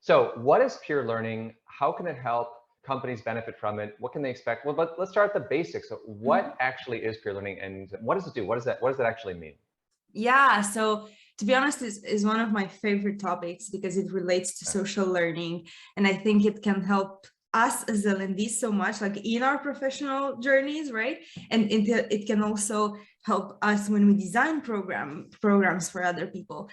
So what is peer learning? How can it help companies benefit from it? What can they expect? Well, let's start at the basics. So what Mhm. actually is peer learning and what does it do? What does that actually mean? Yeah, so to be honest, is one of my favorite topics because it relates to social learning. And I think it can help us as L&D so much, like in our professional journeys, right? And it can also help us when we design programs for other people.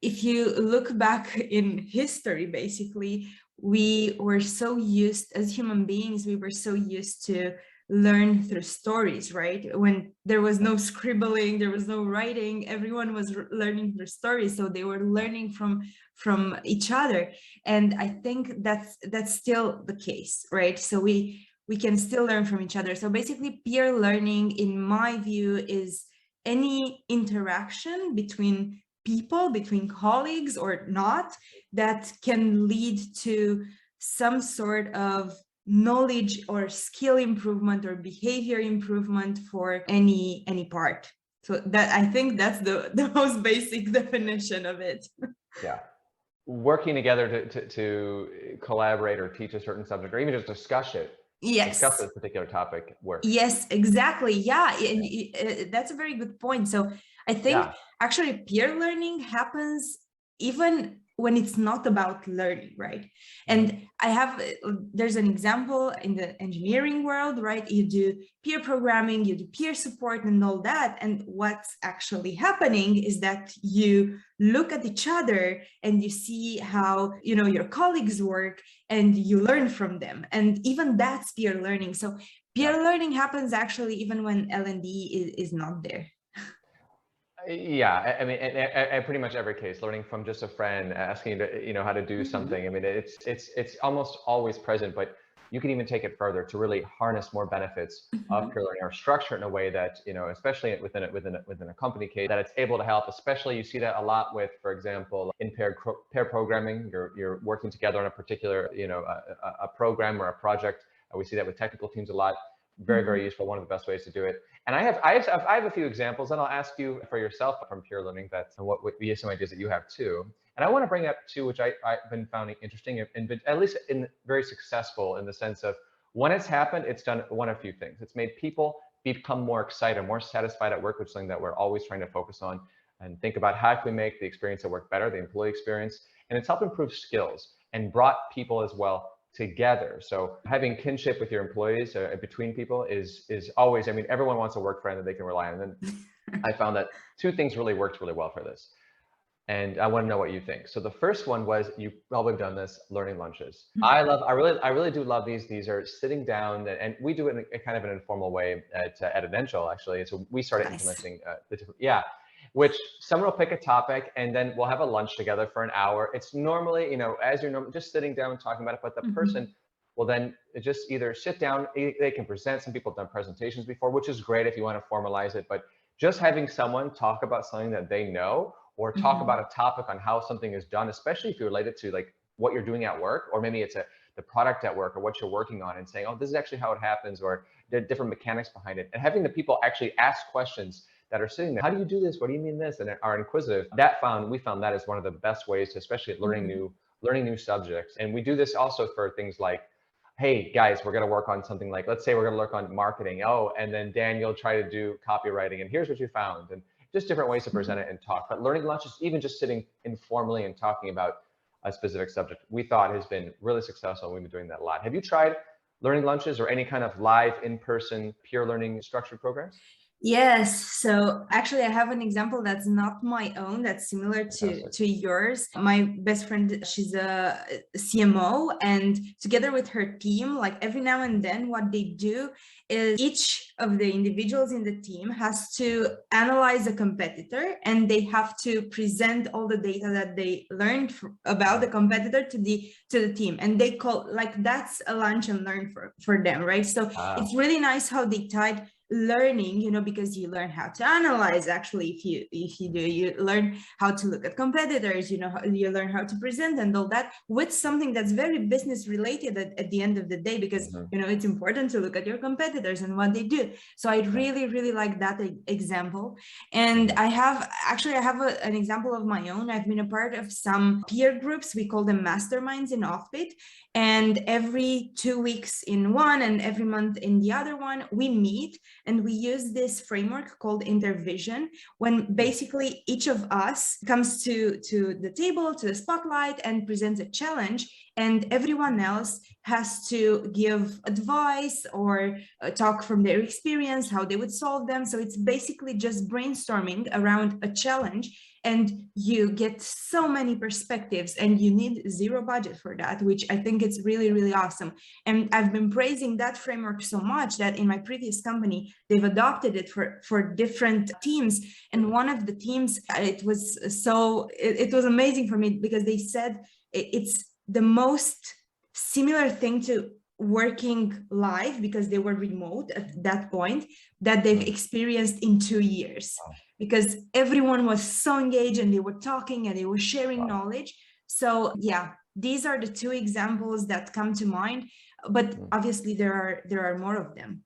If you look back in history, basically, we were so used, as human beings, we were so used to learn through stories, right? When there was no scribbling, there was no writing, everyone was learning through stories, so they were learning from each other. And I think that's still the case, right? So we can still learn from each other. So basically, peer learning, in my view, is any interaction between people, between colleagues or not, that can lead to some sort of knowledge or skill improvement or behavior improvement for any part. So that, I think that's the most basic definition of it. Yeah. Working together to collaborate or teach a certain subject or even just discuss Yes. this particular topic works. Yes, exactly. Yeah, and that's a very good point. So I think Yeah. actually peer learning happens even when it's not about learning, right? Mhm. And there's an example in the engineering world, right? You do peer programming, you do peer support and all that. And what's actually happening is that you look at each other and you see how, your colleagues work and you learn from them. And even that's peer learning. So peer Yeah. learning happens actually even when L&D is not there. Yeah, I mean, pretty much every case, learning from just a friend asking you to, how to do Mhm. something. I mean, it's almost always present, but you can even take it further to really harness more benefits of Mhm. peer learning or structure it in a way that, especially within a company case, that it's able to help. Especially you see that a lot with, for example, in pair programming. You're working together on a particular, a program or a project. We see that with technical teams a lot. Very, very Mhm. useful. One of the best ways to do it. And I have a few examples, and I'll ask you for yourself from peer learning that and what would be some ideas that you have too. And I want to bring up two, which I've been finding interesting and been at least in very successful in the sense of when it's happened, it's done one of a few things. It's made people become more excited, more satisfied at work, which is something that we're always trying to focus on and think about how can we make the experience at work better, the employee experience, and it's helped improve skills and brought people as well together. So having kinship with your employees between people is always, I mean, everyone wants a work friend that they can rely on. And then I found that two things really worked really well for this. And I want to know what you think. So the first one was, you probably have done this, learning lunches. I really do love these. These are sitting down, and we do it in a kind of an informal way at Evidential, actually. So we started Nice. implementing yeah, which someone will pick a topic and then we'll have a lunch together for an hour. It's normally, as you're just sitting down and talking about it, but the person Mhm. will then just either sit down, they can present. Some people have done presentations before, which is great if you want to formalize it, but just having someone talk about something that they know or talk about Mhm. a topic on how something is done, especially if you relate it to like what you're doing at work, or maybe it's the product at work or what you're working on, and saying, oh, this is actually how it happens, or the different mechanics behind it, and having the people actually ask questions that are sitting there. How do you do this? What do you mean this? And are inquisitive. We found that is one of the best ways to, especially Mhm. learning new subjects. And we do this also for things like, hey guys, we're going to work on something like, let's say we're going to work on marketing. Oh, and then Dan, you'll try to do copywriting, and here's what you found. And just different ways to present it and talk. But learning lunches, even just sitting informally and talking about a specific subject, we thought has been really successful. We've been doing that a lot. Have you tried learning lunches or any kind of live in-person peer learning structured programs? Yes, so actually I have an example that's not my own, that's similar to Fantastic. yours. My best friend, she's a CMO, and together with her team, like every now and then what they do is each of the individuals in the team has to analyze a competitor, and they have to present all the data that they learned about the competitor to the team, and they call, like, that's a lunch and learn for them, right? So Ah, it's really nice how they tied learning, because you learn how to analyze. Actually, you learn how to look at competitors, you learn how to present and all that, with something that's very business related at the end of the day, because it's important to look at your competitors and what they do. So I really like that example. And I have an example of my own. I've been a part of some peer groups. We call them masterminds in Offbeat, and every 2 weeks in one and every month in the other one, we meet and we use this framework called intervision, when basically each of us comes to the table, to the spotlight, and presents a challenge, and everyone else has to give advice or talk from their experience, how they would solve them. So it's basically just brainstorming around a challenge, and you get so many perspectives, and you need zero budget for that, which I think it's really awesome. And I've been praising that framework so much that in my previous company, they've adopted it for different teams. And one of the teams, it was amazing for me, because they said it's the most similar thing to working live, because they were remote at that point, that they've experienced in 2 years, because everyone was so engaged and they were talking and they were sharing knowledge. So yeah, these are the two examples that come to mind, but obviously there are more of them.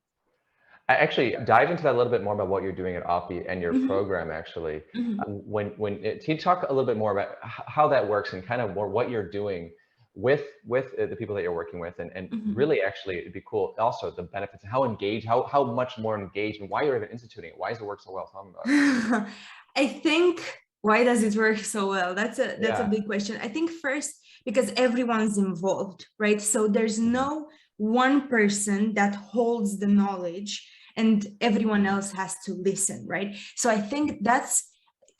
I actually dive into that a little bit more about what you're doing at Offbeat and your program, actually. Can you talk a little bit more about how that works and kind of more what you're doing with the people that you're working with, and really, actually, it'd be cool also the benefits, how engaged, how much more engaged, and why you're even instituting it. Why does it work so well? Tell me about it. I think, why does it work so well? That's a big question. I think first, because everyone's involved, right? So there's no one person that holds the knowledge and everyone else has to listen, right? So I think that's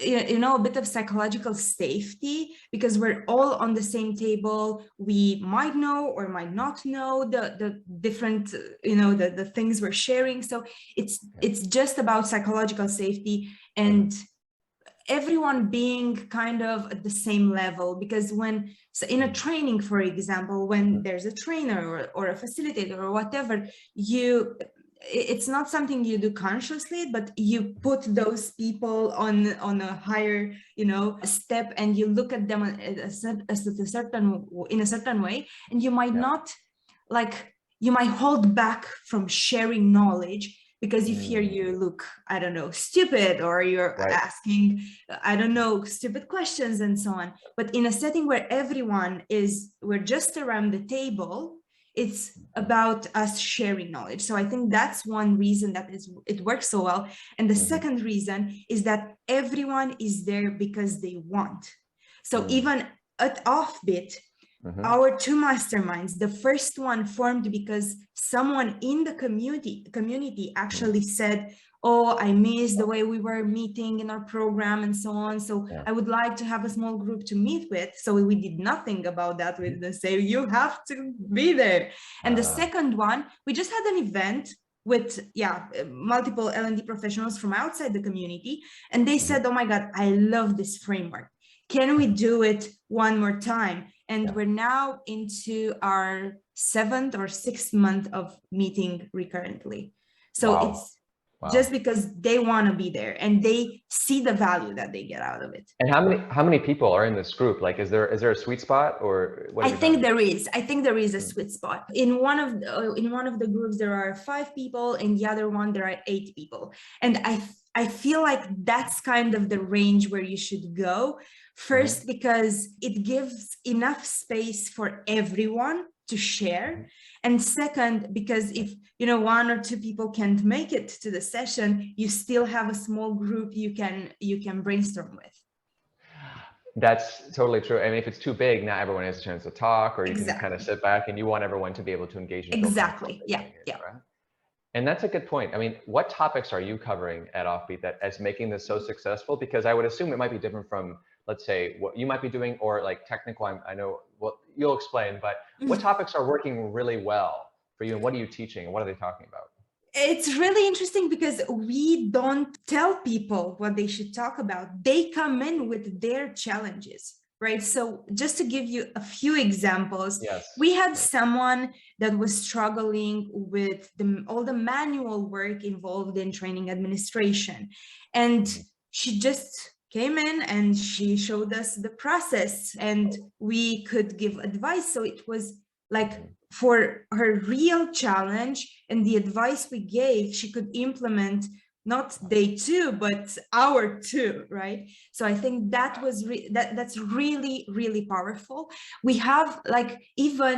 a bit of psychological safety, because we're all on the same table. We might know or might not know the different, the things we're sharing. So it's just about psychological safety and everyone being kind of at the same level. Because so in a training, for example, when there's a trainer or a facilitator or whatever, it's not something you do consciously, but you put those people on a higher, step, and you look at them in a certain way, and you might not, you might hold back from sharing knowledge, because you fear you look, I don't know, stupid, or you're asking, I don't know, stupid questions and so on. But in a setting where we're just around the table, it's about us sharing knowledge. So I think that's one reason that it works so well. And the second reason is that everyone is there because they want. So even at Offbeat, our two masterminds, the first one formed because someone in the community actually said, oh, I miss the way we were meeting in our program and so on. So I would like to have a small group to meet with. So we did nothing about that. We didn't say, you have to be there. And the second one, we just had an event with multiple L&D professionals from outside the community. And they said, oh my God, I love this framework. Can we do it one more time? And we're now into our 7th or 6th month of meeting recurrently. So it's just because they want to be there and they see the value that they get out of it. And how many people are in this group? Like, is there a sweet spot, or what? I think there is a sweet spot. In one of the groups there are 5 people, in the other one there are 8 people, and I feel like that's kind of the range where you should go. First, because it gives enough space for everyone to share. And second, because if 1 or 2 people can't make it to the session, you still have a small group you can brainstorm with. That's totally true. I mean, if it's too big, not everyone has a chance to talk, or you can kind of sit back, and you want everyone to be able to engage in exactly. Yeah. Right? And that's a good point. I mean, what topics are you covering at Offbeat that as making this so successful? Because I would assume it might be different from, let's say, what you might be doing, or like technical. I know, well, you'll explain, but what topics are working really well for you, and what are you teaching, and what are they talking about? It's really interesting because we don't tell people what they should talk about. They come in with their challenges. right? So just to give you a few examples, Yes. we had Right. someone that was struggling with all the manual work involved in training administration. And she just came in and she showed us the process and we could give advice. So it was like for her real challenge, and the advice we gave, she could implement not day 2, but hour 2, right? So I think that was that's really, really powerful. We have like even,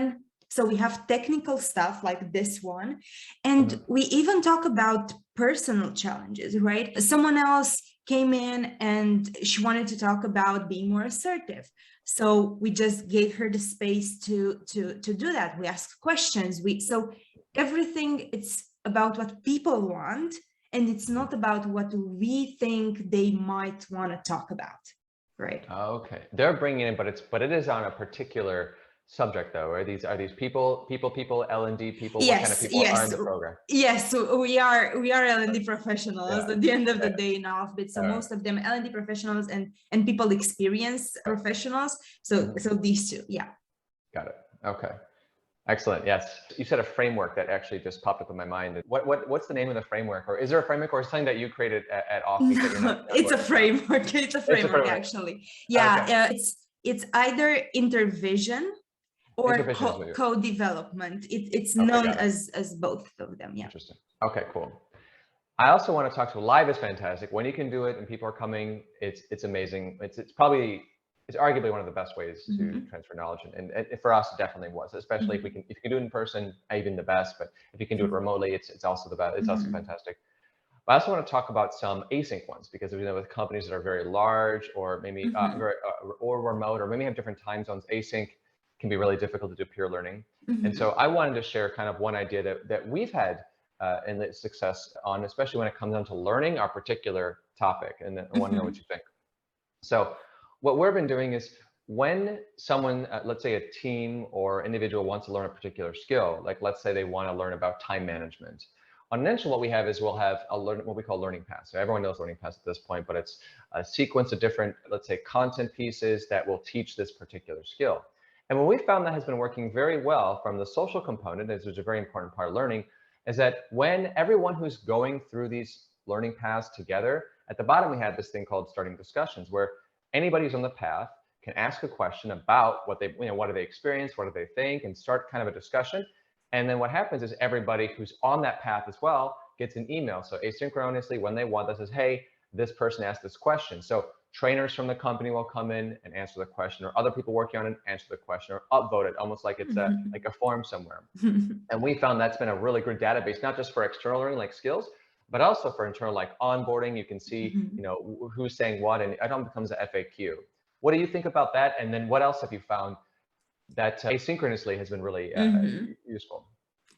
so we have technical stuff like this one, and we even talk about personal challenges, right? Someone else came in and she wanted to talk about being more assertive. So we just gave her the space to do that. We asked questions. So everything, it's about what people want, and it's not about what we think they might want to talk about, right? Okay, they're bringing in, but it is on a particular subject though, right? Are these people, L&D people? What kind of people are in the program? Yes, we are L&D professionals at the end of the Yeah. day in Offbit. So most of them L&D professionals and people experience professionals. So these two, yeah. Got it. Okay. Excellent. Yes. You said a framework that actually just popped up in my mind. What's the name of the framework, or is there a framework, or something that you created at Offbeat that you're not it's a framework. It's a framework, actually. Yeah. Okay. It's either intervision or co-development. It's known as both of them. Yeah. Interesting. Okay, cool. I also want to talk to live is fantastic. When you can do it and people are coming, it's amazing. It's arguably one of the best ways to transfer knowledge, and for us, it definitely was. Especially if you can do it in person, even the best. But if you can do it remotely, it's also the best. It's also fantastic. But I also want to talk about some async ones, because with companies that are very large, or maybe or remote, or maybe have different time zones, async can be really difficult to do peer learning. And so I wanted to share kind of one idea that we've had and success on, especially when it comes down to learning our particular topic. And I want to know what you think. So what we've been doing is, when someone, let's say a team or individual, wants to learn a particular skill, like let's say they want to learn about time management. On Ninja, what we have is we'll have what we call learning paths. So everyone knows learning paths at this point, but it's a sequence of different, let's say, content pieces that will teach this particular skill. And what we found that has been working very well from the social component, which is a very important part of learning, is that when everyone who's going through these learning paths together, at the bottom we have this thing called starting discussions, where anybody who's on the path can ask a question about what do they experience, what do they think, and start kind of a discussion. And then what happens is everybody who's on that path as well gets an email. So asynchronously, when they want, that says, hey, this person asked this question. So trainers from the company will come in and answer the question, or other people working on it answer the question, or upvote it, almost like it's like a form somewhere. And we found that's been a really good database, not just for external learning like skills, but also for internal, like onboarding. You can see, who's saying what, and it all becomes an FAQ. What do you think about that? And then what else have you found that asynchronously has been really useful?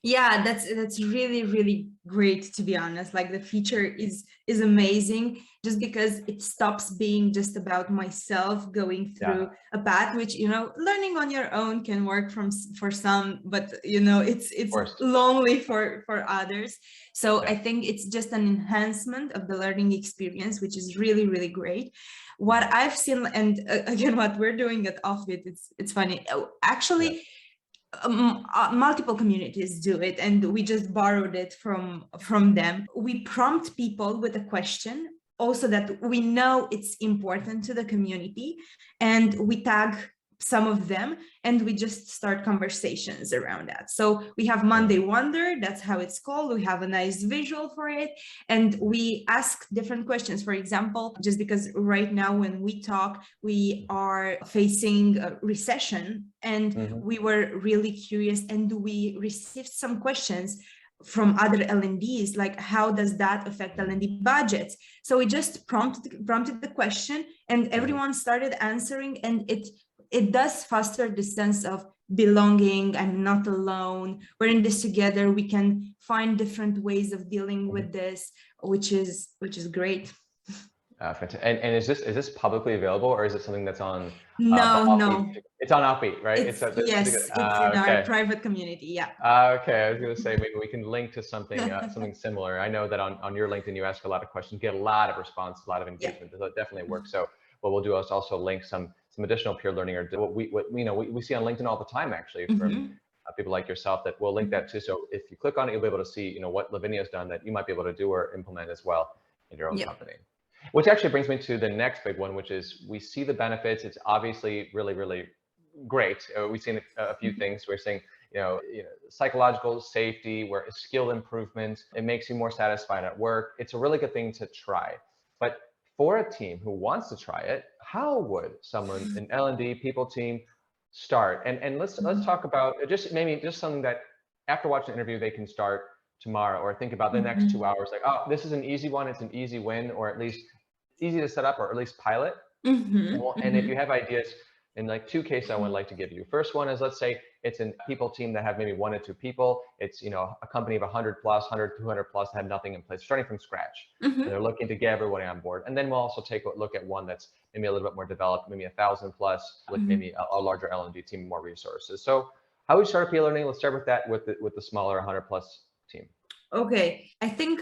Yeah, that's really, really great, to be honest. Like, the feature is amazing, just because it stops being just about myself going through a path, which, learning on your own can work for some, but it's lonely for others. So I think it's just an enhancement of the learning experience, which is really, really great. What I've seen, and again, what we're doing at Offbit, it's funny. Actually, multiple communities do it, and we just borrowed it from them. We prompt people with a question, also that we know it's important to the community, and we tag some of them, and we just start conversations around that. So we have Monday Wonder, that's how it's called. We have a nice visual for it, and we ask different questions. For example, just because right now when we talk, we are facing a recession, and we were really curious, and we received some questions from other L&Ds, like how does that affect L&D budgets? So we just prompted the question, and everyone started answering, and it does foster the sense of belonging. I'm not alone. We're in this together. We can find different ways of dealing with this, which is great. Fantastic. And is this publicly available, or is it something that's on? No. It's on Offbeat, right? It's in our private community. Yeah. Okay, I was going to say maybe we can link to something something similar. I know that on your LinkedIn you ask a lot of questions, get a lot of response, a lot of engagement. So it definitely works. So what we'll do is also link some some additional peer learning, or what we see on LinkedIn all the time, actually, from people like yourself, that we'll link that too. So if you click on it, you'll be able to see, what Lavinia's done that you might be able to do or implement as well in your own company. Which actually brings me to the next big one, which is we see the benefits. It's obviously really, really great. We've seen a few things. We're seeing, psychological safety, where skill improvement, it makes you more satisfied at work. It's a really good thing to try. But for a team who wants to try it, how would someone, an L&D people team, start? And let's talk about maybe something that after watching the interview they can start tomorrow, or think about the next 2 hours, like, oh, this is an easy one, it's an easy win, or at least easy to set up, or at least pilot. And if you have ideas, in like 2 cases I would like to give you. First one is, let's say it's a people team that have maybe 1 or 2 people. It's, a company of 100 plus, 100, 200 plus, have nothing in place, starting from scratch. And they're looking to get everybody on board. And then we'll also take a look at one that's maybe a little bit more developed, maybe 1,000 plus, with maybe a larger L&D team, more resources. So how would we start peer learning? Let's start with that, with the smaller 100 plus team. Okay, I think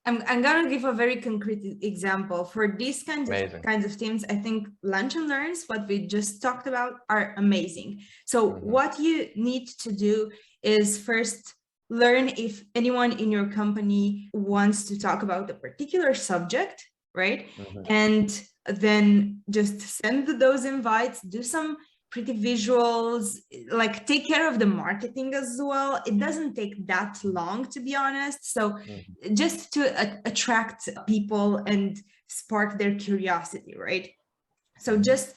I'm gonna give a very concrete example for these kinds of teams. I think lunch and learns, what we just talked about, are amazing. So what you need to do is first learn if anyone in your company wants to talk about a particular subject, right? And then just send those invites, do some pretty visuals, like take care of the marketing as well. It doesn't take that long, to be honest. So just to attract people and spark their curiosity, right? So there's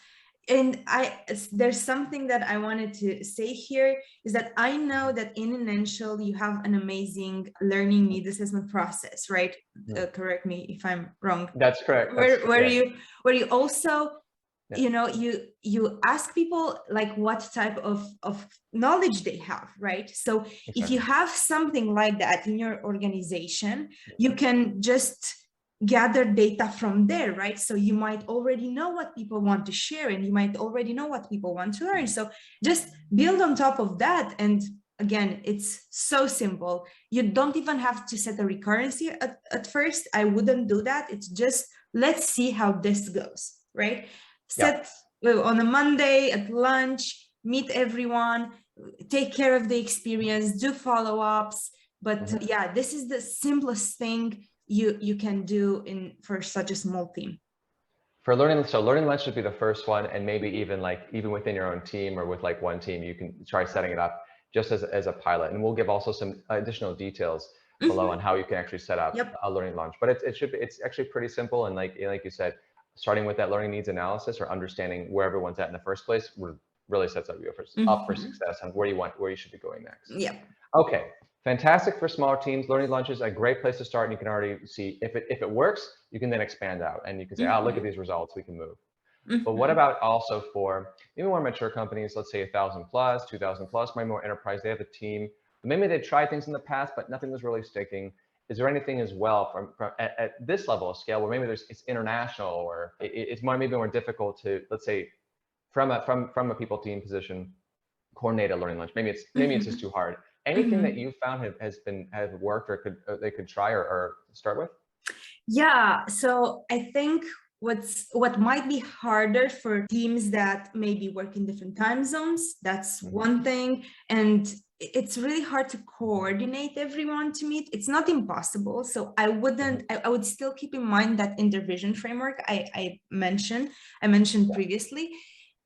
something that I wanted to say here, is that I know that in Inential you have an amazing learning needs assessment process, right? Correct me if I'm wrong. That's correct. Where you also you ask people like what type of knowledge they have, right? So if you have something like that in your organization, you can just gather data from there, right? So you might already know what people want to share, and you might already know what people want to learn. So just build on top of that. And again, it's so simple. You don't even have to set a recurrency at first. I wouldn't do that. It's just, let's see how this goes, right? Set on a Monday at lunch, meet everyone, take care of the experience, do follow-ups. But yeah, this is the simplest thing you can do for such a small team. For learning, so learning lunch should be the first one, and maybe even within your own team, or with like one team, you can try setting it up just as a pilot. And we'll give also some additional details below on how you can actually set up a learning lunch. But it's actually pretty simple, and like you said, starting with that learning needs analysis, or understanding where everyone's at in the first place, really sets up for success on where you should be going next. Okay, fantastic for smaller teams. Learning lunch is a great place to start, and you can already see if it works, you can then expand out, and you can say, oh, look at these results, we can move. But what about also for maybe more mature companies, let's say 1,000 plus, 2,000 plus, maybe more enterprise, they have a team, maybe they've tried things in the past, but nothing was really sticking. Is there anything as well from at this level of scale, where maybe it's international, or it's maybe more difficult to, let's say, from a people team position, coordinate a learning lunch? Maybe it's just too hard. Anything that you found has worked, or they could try or start with? Yeah, so I think what might be harder for teams that maybe work in different time zones, that's one thing. And it's really hard to coordinate everyone to meet. It's not impossible. So I would still keep in mind that intervision framework I mentioned previously.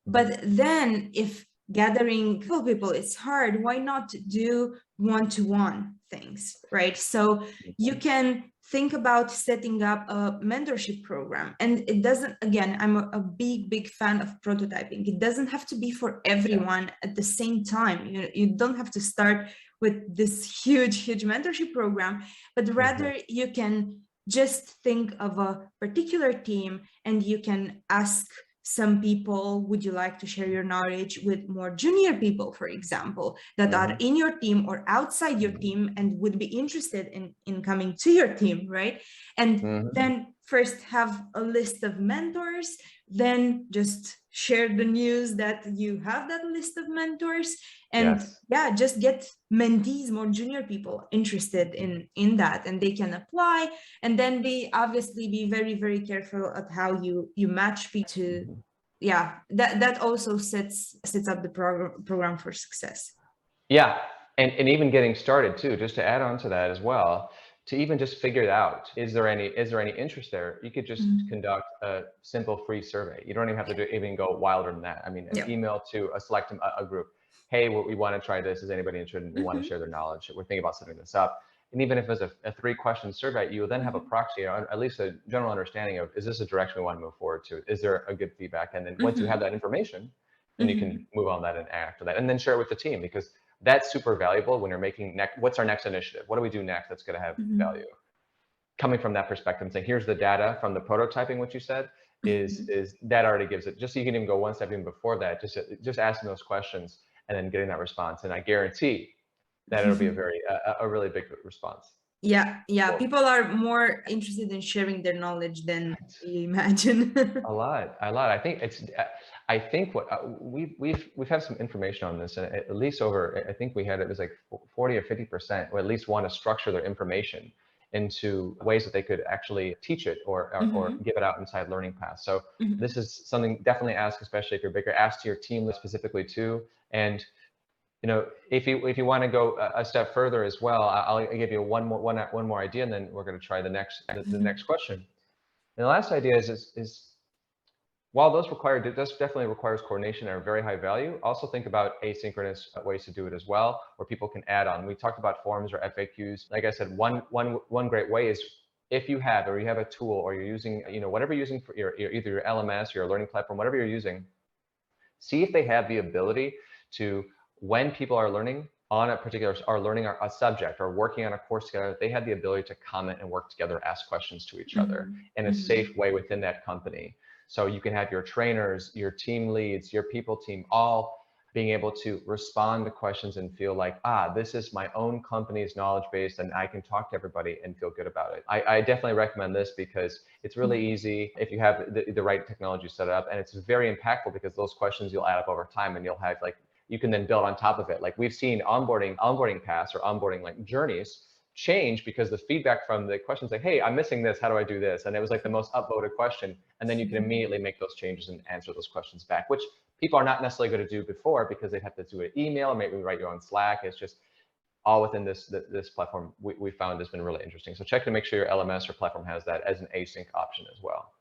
But then if gathering people it's hard, why not do one-to-one things, right? So you can think about setting up a mentorship program. And it doesn't, again, I'm a big fan of prototyping. It doesn't have to be for everyone at the same time. You don't have to start with this huge mentorship program, but rather you can just think of a particular team, and you can ask some people, would you like to share your knowledge with more junior people, for example, that are in your team or outside your team and would be interested in coming to your team, right? And then first have a list of mentors, then just share the news that you have that list of mentors, and just get mentees, more junior people interested in that, and they can apply. And then obviously be very, very careful at how you match people yeah, that also sets up the program for success. Yeah, and even getting started too, just to add on to that as well, to even just figure it out, is there any interest there? You could just conduct a simple free survey. You don't even have to even go wilder than that. I mean, an email to a select a group. Hey, we want to try this. Is anybody interested? We want to share their knowledge. We're thinking about setting this up. And even if it's a 3-question survey, you will then have a proxy, or at least a general understanding of, is this a direction we want to move forward to? Is there a good feedback? And then once you have that information, then you can move on that and act on that, and then share it with the team, because that's super valuable when you're making what's our next initiative? What do we do next that's going to have value? Coming from that perspective and saying, here's the data from the prototyping, what you said, is that already gives it, just so you can even go one step even before that, just asking those questions and then getting that response. And I guarantee that it'll be a really big response. Yeah, Cool. people are more interested in sharing their knowledge than you imagine. A lot. I think what we've had some information on this, and at least over, I think we had, it was like 40 or 50%, or at least want to structure their information into ways that they could actually teach it or give it out inside learning paths. So this is something definitely ask, especially if you're bigger, ask to your team list specifically too. And if you want to go a step further as well, I'll give you one more idea, and then we're going to try the next question. And the last idea is while those definitely requires coordination and are very high value, also think about asynchronous ways to do it as well, where people can add on. We talked about forums or FAQs. Like I said, one great way is, if you have a tool, or you're using, whatever you're using for either your LMS or your learning platform, whatever you're using, see if they have the ability to, when people are learning on a particular, are learning a subject or working on a course together, they have the ability to comment and work together, ask questions to each other in a safe way within that company. So you can have your trainers, your team leads, your people team, all being able to respond to questions and feel like, this is my own company's knowledge base, and I can talk to everybody and feel good about it. I definitely recommend this because it's really easy if you have the right technology set up, and it's very impactful because those questions you'll add up over time, and you'll have you can then build on top of it. Like we've seen onboarding paths or onboarding journeys change because the feedback from the questions like, hey, I'm missing this, how do I do this? And it was like the most upvoted question. And then you can immediately make those changes and answer those questions back, which people are not necessarily going to do before because they'd have to do an email or maybe write you on Slack. It's just all within this platform we found has been really interesting. So check to make sure your LMS or platform has that as an async option as well.